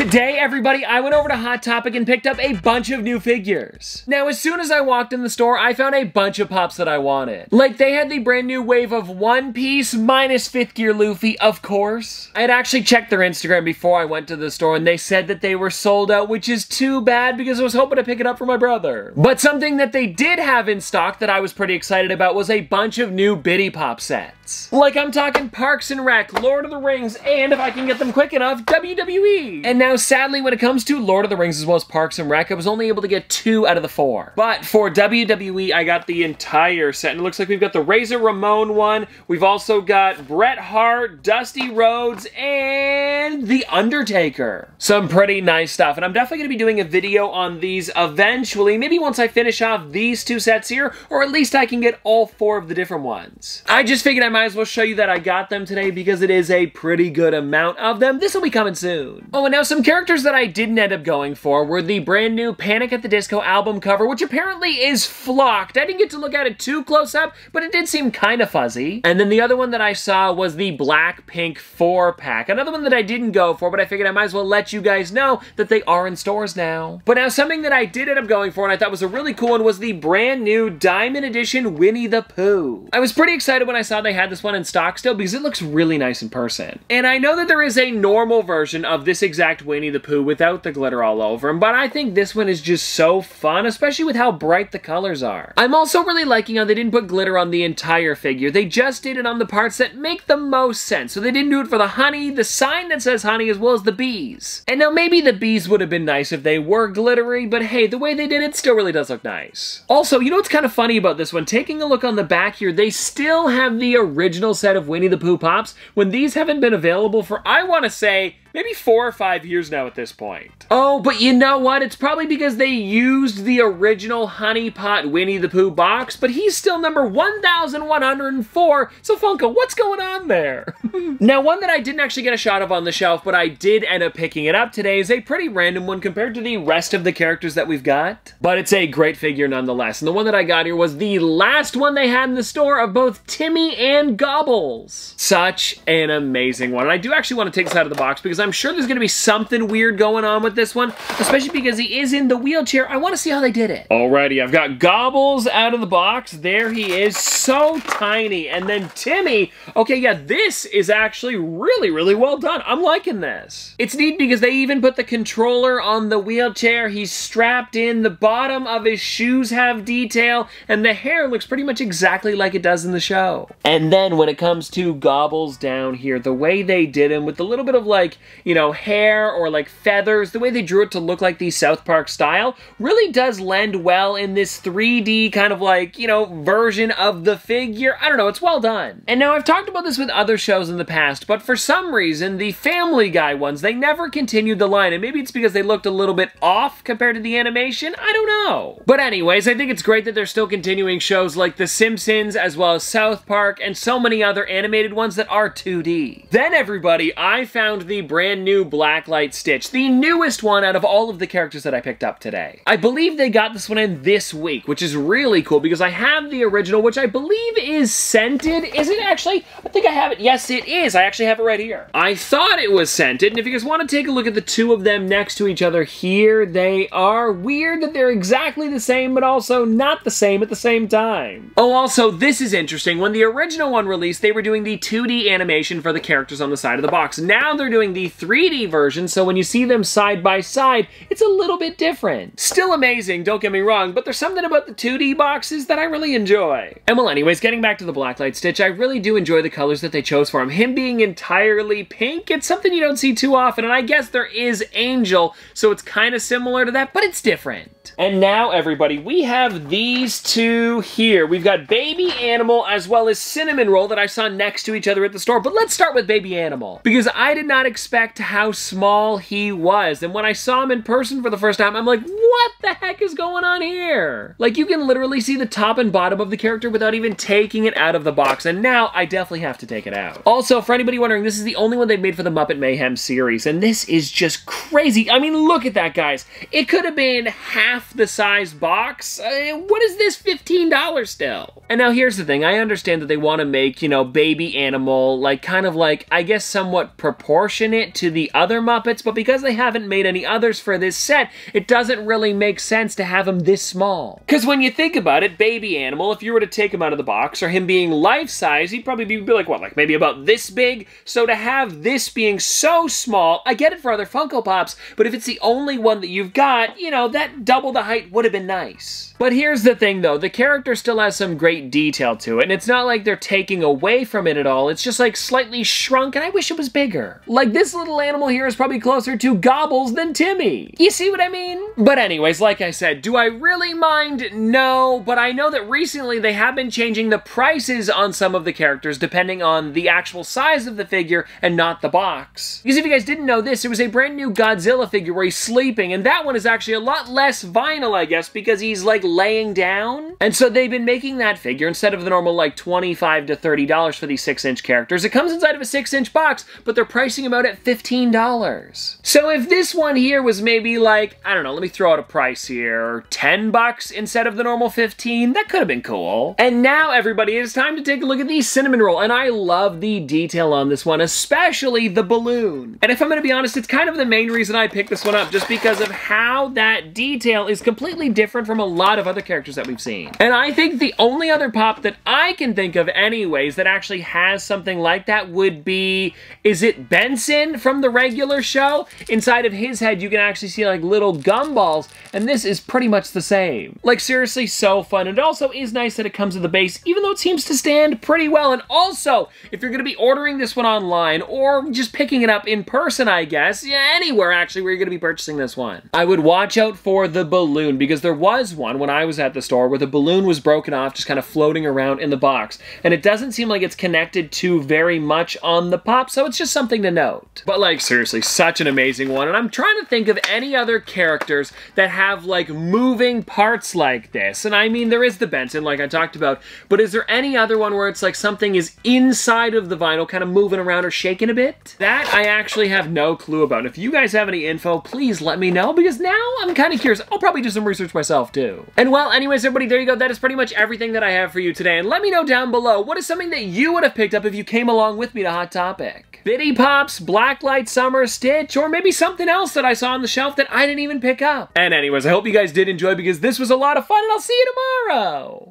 Today, everybody, I went over to Hot Topic and picked up a bunch of new figures. Now, as soon as I walked in the store, I found a bunch of pops that I wanted. Like, they had the brand new wave of One Piece minus 5th Gear Luffy, of course. I had actually checked their Instagram before I went to the store, and they said that they were sold out, which is too bad because I was hoping to pick it up for my brother. But something that they did have in stock that I was pretty excited about was a bunch of new Bitty Pop sets. Like, I'm talking Parks and Rec, Lord of the Rings, and if I can get them quick enough, WWE. And now, sadly, when it comes to Lord of the Rings as well as Parks and Rec, I was only able to get 2 out of the 4. But for WWE, I got the entire set, and it looks like we've got the Razor Ramon one, we've also got Bret Hart, Dusty Rhodes, and The Undertaker. Some pretty nice stuff, and I'm definitely going to be doing a video on these eventually, maybe once I finish off these 2 sets here, or at least I can get all 4 of the different ones. I just figured I might as well show you that I got them today because it is a pretty good amount of them. This will be coming soon. Oh, and now some characters that I didn't end up going for were the brand new Panic at the Disco album cover, which apparently is flocked. I didn't get to look at it too close up, but it did seem kind of fuzzy. And then the other one that I saw was the Blackpink 4-pack. Another one that I didn't go for, but I figured I might as well let you guys know that they are in stores now. But now something that I did end up going for and I thought was a really cool one was the brand new Diamond Edition Winnie the Pooh. I was pretty excited when I saw they had this one in stock still because it looks really nice in person. And I know that there is a normal version of this exact Winnie the Pooh without the glitter all over him, but I think this one is just so fun, especially with how bright the colors are. I'm also really liking how they didn't put glitter on the entire figure. They just did it on the parts that make the most sense. So they didn't do it for the honey, the sign that says honey, as well as the bees. And now maybe the bees would have been nice if they were glittery, but hey, the way they did it still really does look nice. Also, you know what's kind of funny about this one? Taking a look on the back here, they still have the original set of Winnie the Pooh Pops when these haven't been available for, I want to say, maybe 4 or 5 years now at this point. Oh, but you know what? It's probably because they used the original Honey Pot Winnie the Pooh box, but he's still number 1,104, so Funko, what's going on there? Now, one that I didn't actually get a shot of on the shelf, but I did end up picking it up today, is a pretty random one compared to the rest of the characters that we've got, but it's a great figure nonetheless. And the one that I got here was the last one they had in the store of both Timmy and Gobbles. Such an amazing one. And I do actually want to take this out of the box because I'm sure there's going to be something weird going on with this one, especially because he is in the wheelchair. I want to see how they did it. Alrighty, I've got Gobbles out of the box. There he is, so tiny. And then Timmy, okay, yeah, this is actually really, really well done. I'm liking this. It's neat because they even put the controller on the wheelchair. He's strapped in. The bottom of his shoes have detail, and the hair looks pretty much exactly like it does in the show. And then when it comes to Gobbles down here, the way they did him with a little bit of, like, you know, hair or like feathers, the way they drew it to look like the South Park style really does lend well in this 3D kind of like, you know, version of the figure. I don't know, it's well done. And now I've talked about this with other shows in the past, but for some reason, the Family Guy ones, they never continued the line, and maybe it's because they looked a little bit off compared to the animation, I don't know. But anyways, I think it's great that they're still continuing shows like The Simpsons, as well as South Park, and so many other animated ones that are 2D. Then everybody, I found the brand new Blacklight Stitch, the newest one out of all of the characters that I picked up today. I believe they got this one in this week, which is really cool because I have the original, which I believe is scented. Is it actually? I think I have it. Yes, it is. I actually have it right here. I thought it was scented, and if you guys want to take a look at the 2 of them next to each other, here they are. Weird that they're exactly the same, but also not the same at the same time. Oh, also, this is interesting. When the original one released, they were doing the 2D animation for the characters on the side of the box. Now they're doing the 3D version, so when you see them side by side, it's a little bit different. Still amazing, don't get me wrong, but there's something about the 2D boxes that I really enjoy. And well, anyways, getting back to the Blacklight Stitch, I really do enjoy the colors that they chose for him. Him being entirely pink, it's something you don't see too often, and I guess there is Angel, so it's kind of similar to that, but it's different. And now, everybody, we have these 2 here. We've got Baby Animal as well as Cinnamon Roll that I saw next to each other at the store, but let's start with Baby Animal, because I did not expect how small he was, and when I saw him in person for the first time, I'm like, what the heck is going on here? Like, you can literally see the top and bottom of the character without even taking it out of the box, and now I definitely have to take it out. Also, for anybody wondering, this is the only one they've made for the Muppet Mayhem series, and this is just crazy. I mean, look at that, guys. It could have been half the size box. What is this, $15 still? And now here's the thing. I understand that they want to make, you know, Baby Animal, like, kind of like, I guess, somewhat proportionate to the other Muppets, but because they haven't made any others for this set, it doesn't really make sense to have him this small. Because when you think about it, Baby Animal, if you were to take him out of the box, or him being life-size, he'd probably be like, what, like maybe about this big? So to have this being so small, I get it for other Funko Pops, but if it's the only one that you've got, you know, that double the height would have been nice. But here's the thing, though. The character still has some great detail to it, and it's not like they're taking away from it at all. It's just, like, slightly shrunk, and I wish it was bigger. Like, this little animal here is probably closer to Gobbles than Timmy. You see what I mean? But anyways, like I said, do I really mind? No, but I know that recently they have been changing the prices on some of the characters depending on the actual size of the figure and not the box. Because if you guys didn't know this, there was a brand new Godzilla figure where he's sleeping, and that one is actually a lot less vinyl, I guess, because he's, like, laying down. And so they've been making that figure, instead of the normal, like, $25 to $30 for these 6-inch characters, it comes inside of a 6-inch box, but they're pricing him out at $15. So if this one here was maybe like, I don't know, let me throw out a price here, $10 instead of the normal $15, that could have been cool. And now, everybody, it's time to take a look at the cinnamon roll, and I love the detail on this one, especially the balloon. And if I'm gonna be honest, it's kind of the main reason I picked this one up, just because of how that detail is completely different from a lot of other characters that we've seen. And I think the only other pop that I can think of anyways that actually has something like that would be, is it Benson from the regular show? Inside of his head, you can actually see like little gumballs, and this is pretty much the same. Like, seriously, so fun. It also is nice that it comes with the base, even though it seems to stand pretty well. And also, if you're gonna be ordering this one online, or just picking it up in person, I guess, yeah, anywhere actually where you're gonna be purchasing this one, I would watch out for the balloon, because there was one when I was at the store where the balloon was broken off, just kind of floating around in the box, and it doesn't seem like it's connected to very much on the pop, so it's just something to note. But like, seriously, such an amazing one, and I'm trying to think of any other characters that have like moving parts like this. And I mean, there is the Benson, like I talked about, but is there any other one where it's like something is inside of the vinyl, kind of moving around or shaking a bit? That I actually have no clue about. If you guys have any info, please let me know, because now I'm kind of curious. I'll probably do some research myself too. And well, anyways, everybody, there you go. That is pretty much everything that I have for you today. And let me know down below, what is something that you would have picked up if you came along with me to Hot Topic? Bitty Pops, Blacklight Summer, Stitch, or maybe something else that I saw on the shelf that I didn't even pick up. And anyways, I hope you guys did enjoy, because this was a lot of fun, and I'll see you tomorrow.